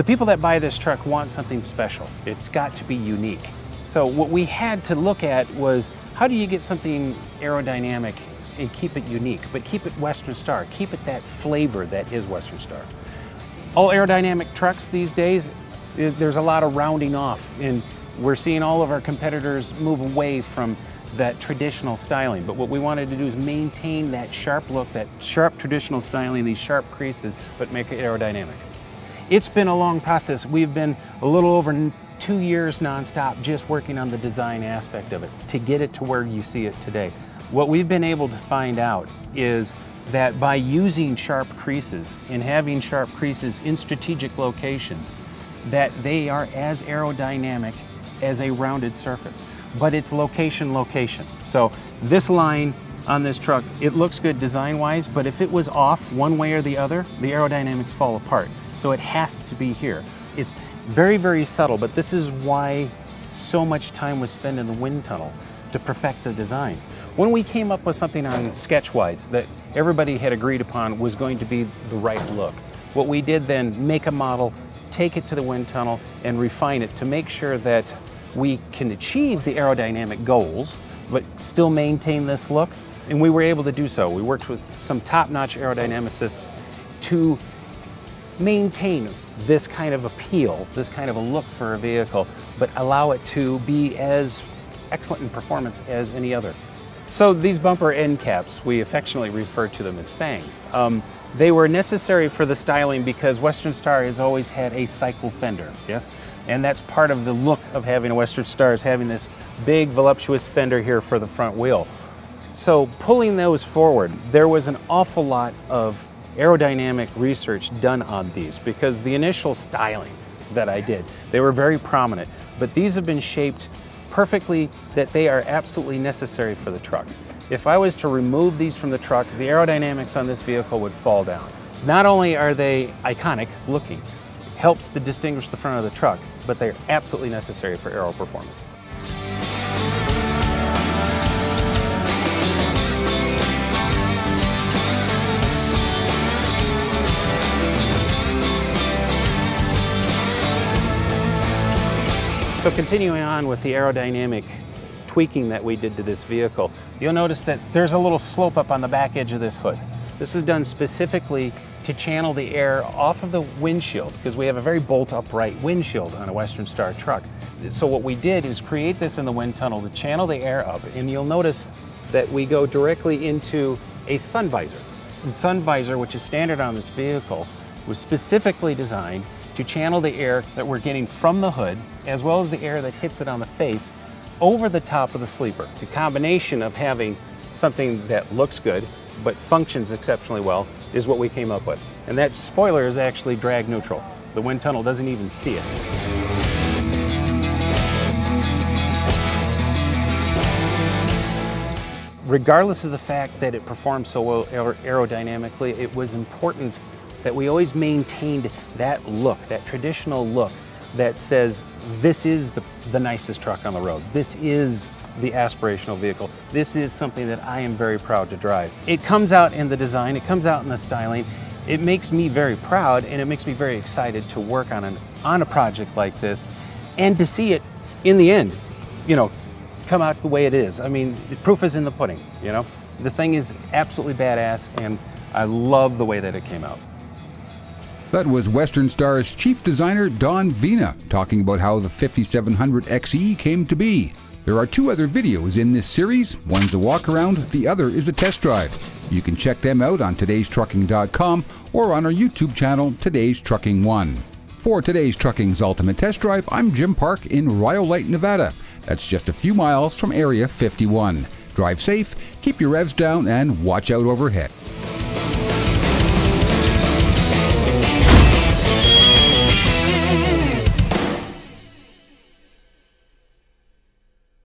The people that buy this truck want something special. It's got to be unique. So what we had to look at was, how do you get something aerodynamic and keep it unique, but keep it Western Star, keep it that flavor that is Western Star. All aerodynamic trucks these days, there's a lot of rounding off, and we're seeing all of our competitors move away from that traditional styling. But what we wanted to do is maintain that sharp look, that sharp traditional styling, these sharp creases, but make it aerodynamic. It's been a long process. We've been a little over 2 years nonstop just working on the design aspect of it to get it to where you see it today. What we've been able to find out is that by using sharp creases and having sharp creases in strategic locations, that they are as aerodynamic as a rounded surface, but it's location. So this line on this truck, it looks good design-wise, but if it was off one way or the other, the aerodynamics fall apart. So it has to be here. It's very, very subtle, but this is why so much time was spent in the wind tunnel to perfect the design. When we came up with something on Sketchwise that everybody had agreed upon was going to be the right look, what we did then, make a model, take it to the wind tunnel and refine it to make sure that we can achieve the aerodynamic goals, but still maintain this look. And we were able to do so. We worked with some top-notch aerodynamicists to maintain this kind of appeal, this kind of a look for a vehicle, but allow it to be as excellent in performance as any other. So these bumper end caps, we affectionately refer to them as fangs. They were necessary for the styling because Western Star has always had a cycle fender, yes? And that's part of the look of having a Western Star, is having this big voluptuous fender here for the front wheel. So pulling those forward, there was an awful lot of aerodynamic research done on these because the initial styling that I did, they were very prominent, but these have been shaped perfectly that they are absolutely necessary for the truck. If I was to remove these from the truck, the aerodynamics on this vehicle would fall down. Not only are they iconic looking, helps to distinguish the front of the truck, but they're absolutely necessary for aero performance. So continuing on with the aerodynamic tweaking that we did to this vehicle, you'll notice that there's a little slope up on the back edge of this hood. This is done specifically to channel the air off of the windshield because we have a very bolt upright windshield on a Western Star truck. So what we did is create this in the wind tunnel to channel the air up, and you'll notice that we go directly into a sun visor. The sun visor, which is standard on this vehicle, was specifically designed to channel the air that we're getting from the hood, as well as the air that hits it on the face, over the top of the sleeper. The combination of having something that looks good, but functions exceptionally well, is what we came up with. And that spoiler is actually drag neutral. The wind tunnel doesn't even see it. Regardless of the fact that it performed so well aerodynamically, it was important that we always maintained that look, that traditional look that says this is the nicest truck on the road. This is the aspirational vehicle. This is something that I am very proud to drive. It comes out in the design, it comes out in the styling. It makes me very proud and it makes me very excited to work on a project like this and to see it in the end, you know, come out the way it is. I mean, the proof is in the pudding, you know? The thing is absolutely badass and I love the way that it came out. That was Western Star's chief designer, Don Vina, talking about how the 5700 XE came to be. There are 2 other videos in this series. One's a walk around, the other is a test drive. You can check them out on todaystrucking.com or on our YouTube channel, Today's Trucking 1. For Today's Trucking's Ultimate Test Drive, I'm Jim Park in Rhyolite, Nevada. That's just a few miles from Area 51. Drive safe, keep your revs down, and watch out overhead.